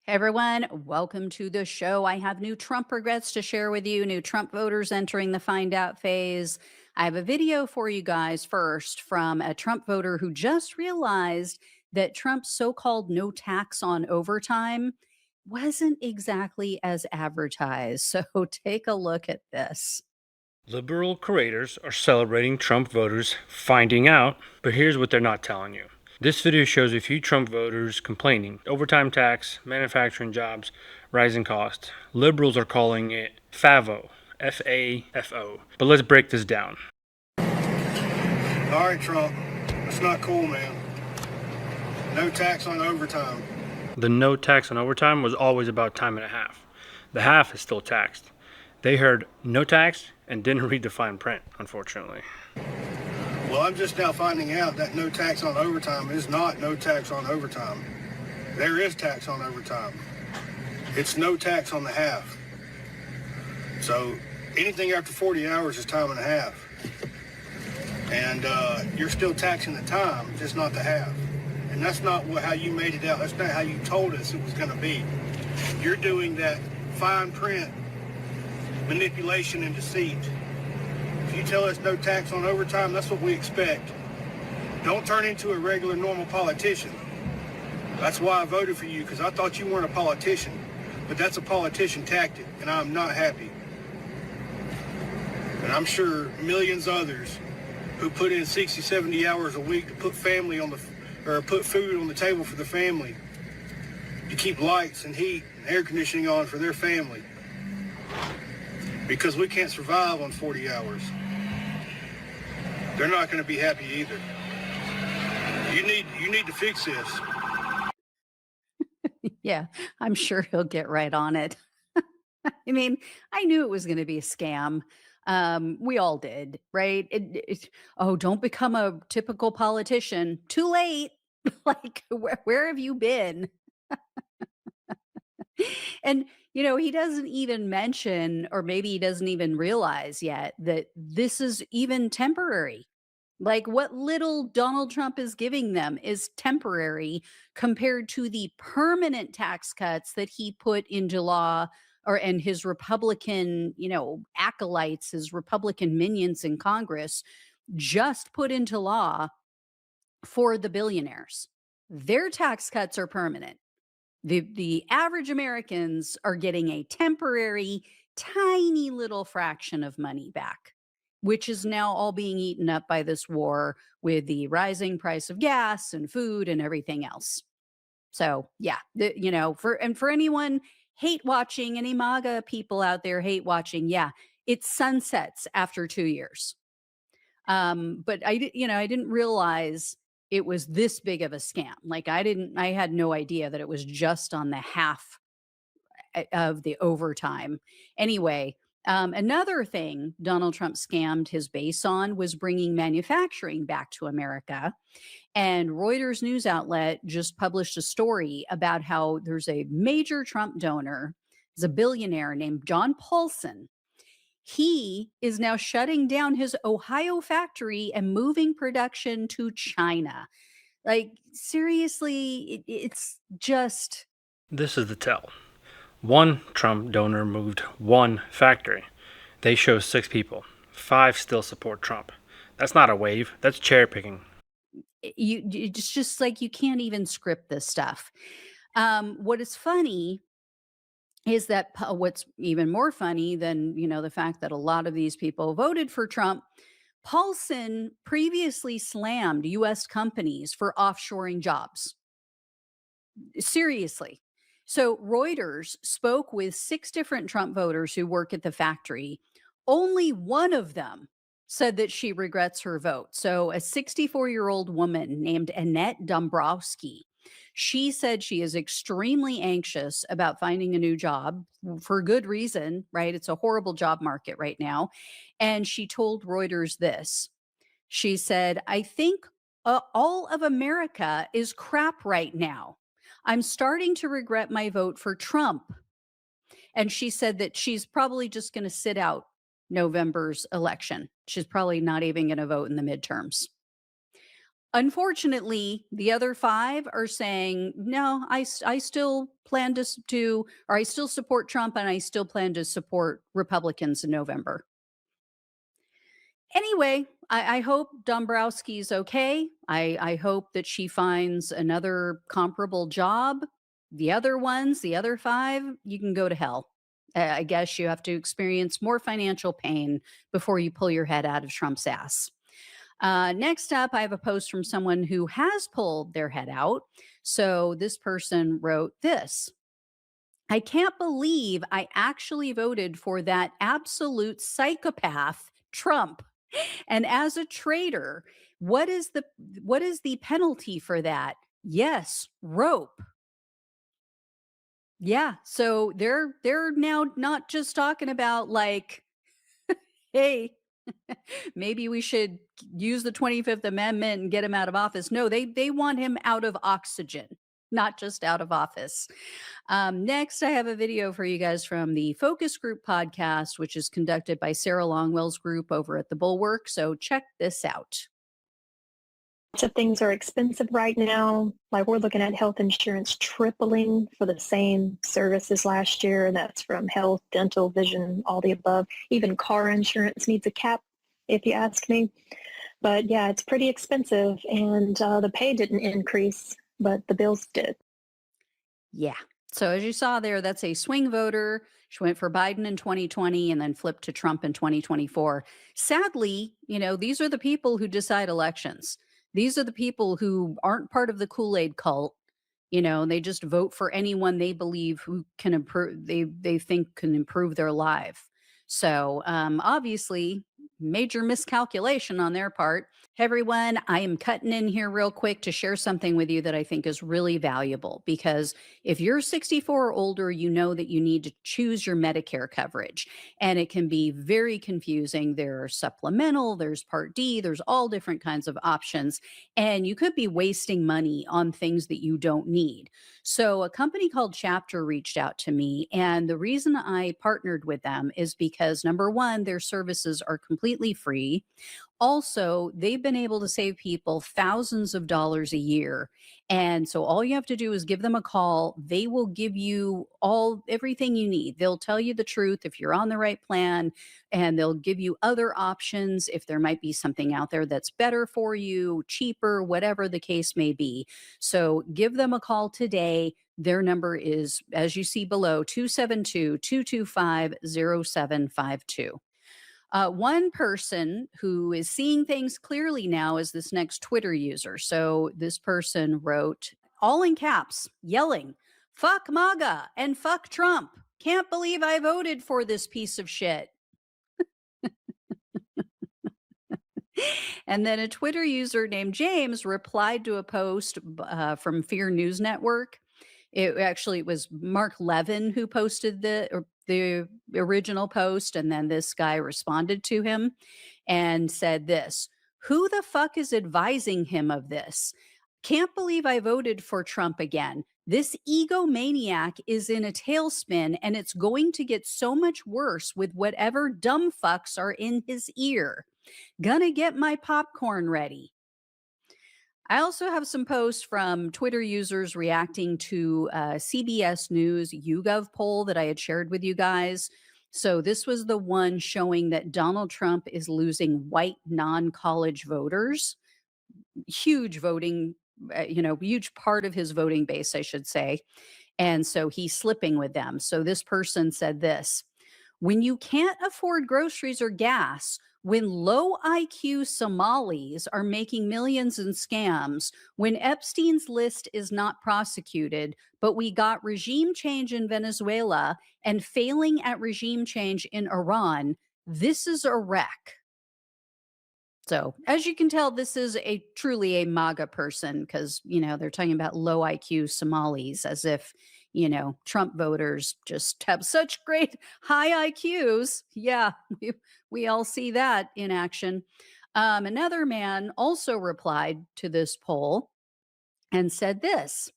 Hey everyone, welcome to the show. I have new Trump regrets to share with you, new Trump voters entering the find out phase. I have a video for you guys first from a Trump voter who just realized that Trump's so called no tax on overtime wasn't exactly as advertised. So take a look at this. Liberal creators are celebrating Trump voters finding out, but here's what they're not telling you. This video shows a few Trump voters complaining. Overtime tax, manufacturing jobs, rising costs. Liberals are calling it Fafo, F-A-F-O. But let's break this down. All right, Trump. That's not cool, man. No tax on overtime. The no tax on overtime was always about time and a half. The half is still taxed. They heard no tax and didn't read the fine print, unfortunately. Well, I'm just now finding out that no tax on overtime is not no tax on overtime. There is tax on overtime. It's no tax on the half. So anything after 40 hours is time and a half. And you're still taxing the time, just not the half. And that's not how you made it out. That's not how you told us it was going to be. You're doing that fine print manipulation and deceit. If you tell us no tax on overtime, that's what we expect. Don't turn into a regular, normal politician. That's why I voted for you, because I thought you weren't a politician. But that's a politician tactic, and I'm not happy. And I'm sure millions others who put in 60, 70 hours a week to put put food on the table for the family, to keep lights and heat and air conditioning on for their family. Because we can't survive on 40 hours. They're not going to be happy either. You need to fix this. Yeah, I'm sure he'll get right on it. I mean, I knew it was going to be a scam. We all did, right? Oh, don't become a typical politician. Too late. Like, where have you been? And, he doesn't even mention, or maybe he doesn't even realize yet that this is even temporary. Like what little Donald Trump is giving them is temporary compared to the permanent tax cuts that he put into law and his Republican, acolytes, his Republican minions in Congress just put into law for the billionaires. Their tax cuts are permanent. The average Americans are getting a temporary, tiny little fraction of money back, which is now all being eaten up by this war with the rising price of gas and food and everything else. So, yeah, for anyone hate watching, any MAGA people out there hate watching, yeah, it sunsets after 2 years. But I didn't realize it was this big of a scam. Like I had no idea that it was just on the half of the overtime. Anyway, another thing Donald Trump scammed his base on was bringing manufacturing back to America. And Reuters news outlet just published a story about how there's a major Trump donor, is a billionaire named John Paulson. He is now shutting down his Ohio factory and moving production to China. Like, seriously, it's just. This is the tell. One Trump donor moved one factory. They show 6 people. 5 still support Trump. That's not a wave, that's cherry picking. It's just like you can't even script this stuff. What is funny is that what's even more funny than the fact that a lot of these people voted for Trump. Paulson previously slammed U.S. companies for offshoring jobs. Seriously. So Reuters spoke with 6 different Trump voters who work at the factory. Only one of them said that she regrets her vote. So a 64-year-old woman named Annette Dombrowski. She said she is extremely anxious about finding a new job for good reason, right? It's a horrible job market right now. And she told Reuters this. She said, I think all of America is crap right now. I'm starting to regret my vote for Trump. And she said that she's probably just going to sit out November's election. She's probably not even going to vote in the midterms. Unfortunately, the other 5 are saying, "No, I still plan to or I still support Trump and I still plan to support Republicans in November." Anyway, I hope Dombrowski's okay. I hope that she finds another comparable job. The other ones, the other 5, you can go to hell. I guess you have to experience more financial pain before you pull your head out of Trump's ass. Next up, I have a post from someone who has pulled their head out. So this person wrote this: I can't believe I actually voted for that absolute psychopath, Trump. And as a traitor, what is the what is the penalty for that? Yes, rope. Yeah, so they're now not just talking about like, hey, maybe we should use the 25th Amendment and get him out of office. No, they want him out of oxygen, not just out of office. Next, I have a video for you guys from the Focus Group podcast, which is conducted by Sarah Longwell's group over at the Bulwark. So check this out. Lots of things are expensive right now. Like we're looking at health insurance tripling for the same services last year. And that's from health, dental, vision, all the above. Even car insurance needs a cap, if you ask me. But yeah, it's pretty expensive. And the pay didn't increase, but the bills did. Yeah. So as you saw there, that's a swing voter. She went for Biden in 2020 and then flipped to Trump in 2024. Sadly, these are the people who decide elections. These are the people who aren't part of the Kool-Aid cult. And they just vote for anyone they believe who can improve, they think can improve their life. So obviously, major miscalculation on their part. Hey everyone, I am cutting in here real quick to share something with you that I think is really valuable, because if you're 64 or older, you know that you need to choose your Medicare coverage, and it can be very confusing. There's supplemental, there's Part D, there's all different kinds of options, and you could be wasting money on things that you don't need. So a company called Chapter reached out to me, and the reason I partnered with them is because number one, their services are completely free. Also, they've been able to save people thousands of dollars a year. And so all you have to do is give them a call. They will give you everything you need. They'll tell you the truth if you're on the right plan, and they'll give you other options if there might be something out there that's better for you, cheaper, whatever the case may be. So give them a call today. Their number is, as you see below, 272-225-0752. One person who is seeing things clearly now is this next Twitter user. So this person wrote, all in caps, yelling, "Fuck MAGA and fuck Trump. Can't believe I voted for this piece of shit." And then a Twitter user named James replied to a post from Fear News Network. It was Mark Levin who posted the original post, and then this guy responded to him and said this: "Who the fuck is advising him of this? Can't believe I voted for Trump again. This egomaniac is in a tailspin, and it's going to get so much worse with whatever dumb fucks are in his ear. Gonna get my popcorn ready." I also have some posts from Twitter users reacting to CBS News YouGov poll that I had shared with you guys. So this was the one showing that Donald Trump is losing white non-college voters. Huge voting, huge part of his voting base, I should say. And so he's slipping with them. So this person said this: when you can't afford groceries or gas, when low IQ Somalis are making millions in scams, when Epstein's list is not prosecuted, but we got regime change in Venezuela and failing at regime change in Iran, this is a wreck. So, as you can tell, this is truly a MAGA person, because, they're talking about low IQ Somalis as if, Trump voters just have such great high IQs. Yeah, we all see that in action. Another man also replied to this poll and said this: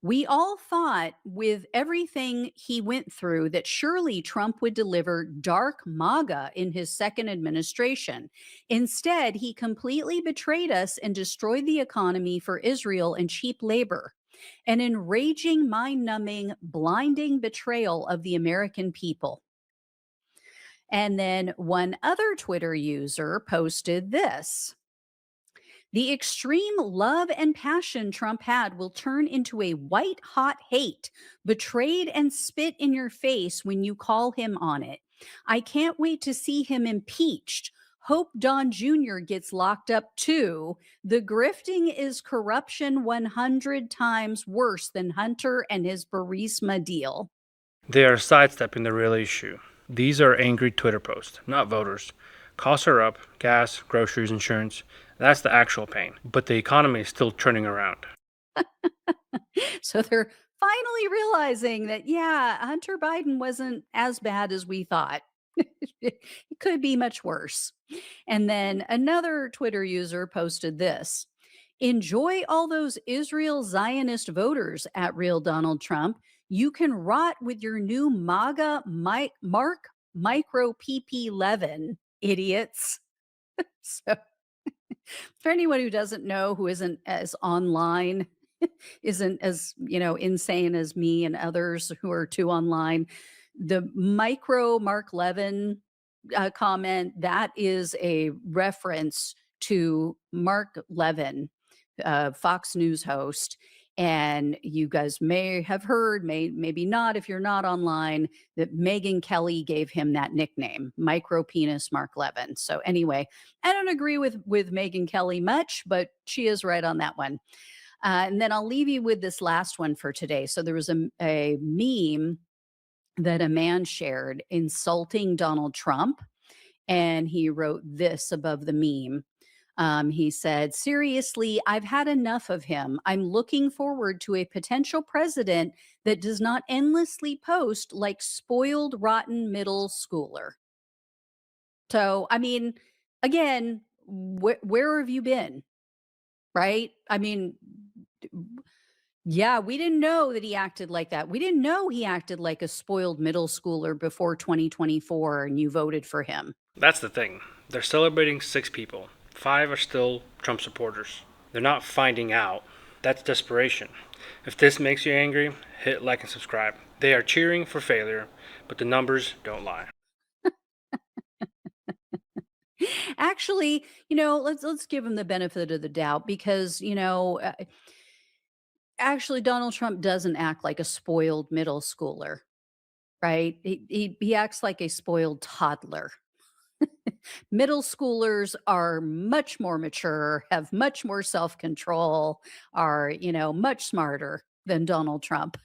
We all thought with everything he went through that surely Trump would deliver dark MAGA in his second administration. Instead, he completely betrayed us and destroyed the economy for Israel and cheap labor. An enraging, mind numbing, blinding betrayal of the American people. And then one other Twitter user posted this. The extreme love and passion Trump had will turn into a white hot hate, betrayed and spit in your face when you call him on it. I can't wait to see him impeached. Hope Don Jr. gets locked up too. The grifting is corruption 100 times worse than Hunter and his Burisma deal. They are sidestepping the real issue. These are angry Twitter posts, not voters. Costs are up, gas, groceries, insurance. That's the actual pain. But the economy is still turning around. So they're finally realizing that, yeah, Hunter Biden wasn't as bad as we thought. It could be much worse. And then another Twitter user posted this. Enjoy all those Israel Zionist voters at Real Donald Trump. You can rot with your new MAGA Mark Micro PP11, idiots. So for anyone who doesn't know, who isn't as online, isn't as, insane as me and others who are too online, the micro Mark Levin comment, that is a reference to Mark Levin, Fox News host. And you guys may have heard, maybe not if you're not online, that Megyn Kelly gave him that nickname, micro penis Mark Levin. So anyway, I don't agree with Megyn Kelly much, but she is right on that one. And then I'll leave you with this last one for today. So there was a meme that a man shared insulting Donald Trump, and he wrote this above the meme. He said, seriously, I've had enough of him. I'm looking forward to a potential president that does not endlessly post like spoiled, rotten middle schooler. So, I mean, again, where have you been? Right? I mean, yeah, we didn't know that he acted like that. We didn't know he acted like a spoiled middle schooler before 2024 and you voted for him. That's the thing. They're celebrating 6 people. 5 are still Trump supporters. They're not finding out. That's desperation. If this makes you angry, hit like and subscribe. They are cheering for failure, but the numbers don't lie. Actually, let's give him the benefit of the doubt because, actually Donald Trump doesn't act like a spoiled middle schooler, right? He acts like a spoiled toddler. Middle schoolers are much more mature, have much more self-control, are, much smarter than Donald Trump.